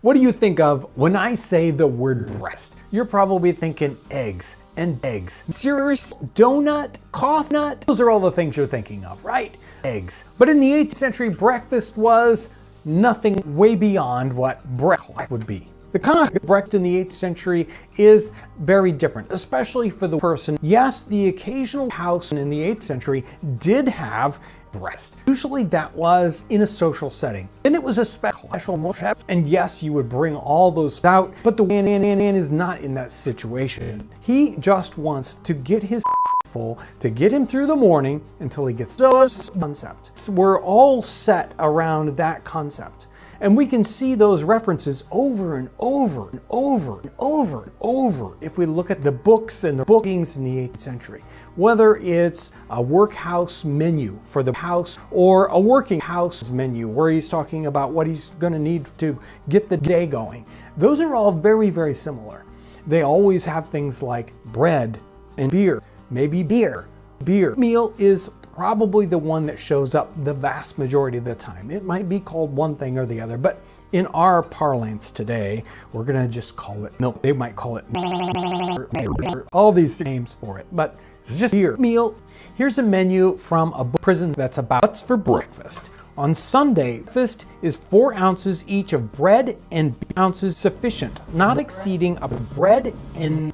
What do you think of when I say the word breakfast? You're probably thinking eggs and eggs. Cereals, donut, coffee nut. Those are all the things you're thinking of, right? Eggs. But in the 8th century, breakfast was nothing way beyond what breakfast would be. The concept of breakfast in the 8th century is very different, especially for the person. Yes, the occasional house in the 8th century did have breakfast. Usually that was in a social setting. Then it was a special motion, and yes, you would bring all those out, but the man is not in that situation. He just wants to get his full to get him through the morning until he gets those concept. So we're all set around that concept. And we can see those references over and over and over and over and over if we look at the books and the bookings in the 8th century. Whether it's a workhouse menu for the house or a working house menu where he's talking about what he's going to need to get the day going. Those are all very, very similar. They always have things like bread and beer, maybe beer. Meal is probably the one that shows up the vast majority of the time. It might be called one thing or the other, but in our parlance today, we're gonna just call it milk. They might call it all these names for it, but it's just beer. Meal. Here's a menu from a prison that's about what's for breakfast. On Sunday, breakfast is 4 ounces each of bread and ounces sufficient, not exceeding a bread and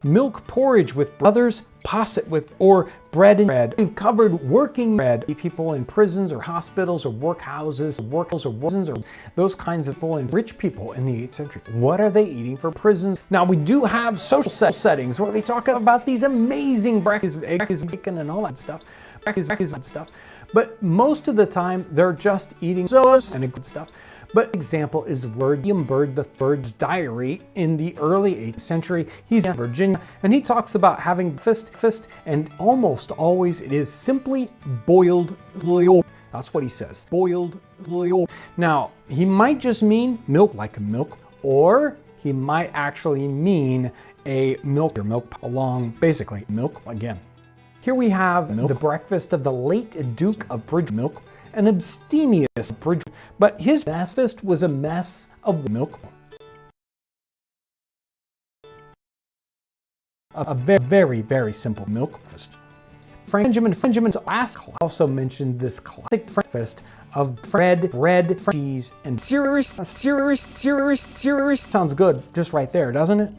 milk porridge with others, posset with or bread and bread. We've covered working bread, people in prisons or hospitals or workhouses, or prisons or those kinds of people and rich people in the 8th century. What are they eating for prisons? Now we do have social settings where they talk about these amazing breakfast, eggs, bacon, and all that stuff. But most of the time they're just eating sauce and good stuff. But example is William Byrd III's diary in the early 8th century. He's in Virginia, and he talks about having fist, and almost always it is simply boiled oil. That's what he says, boiled oil. Now, he might just mean milk, like a milk, or he might actually mean a milk along, basically milk again. Here we have the breakfast of the late Duke of Bridge, an abstemious bridge, but his breakfast was a mess of milk. A very, very simple milk breakfast. Benjamin's also mentioned this classic breakfast of bread, cheese, and cereals. Sounds good just right there, doesn't it?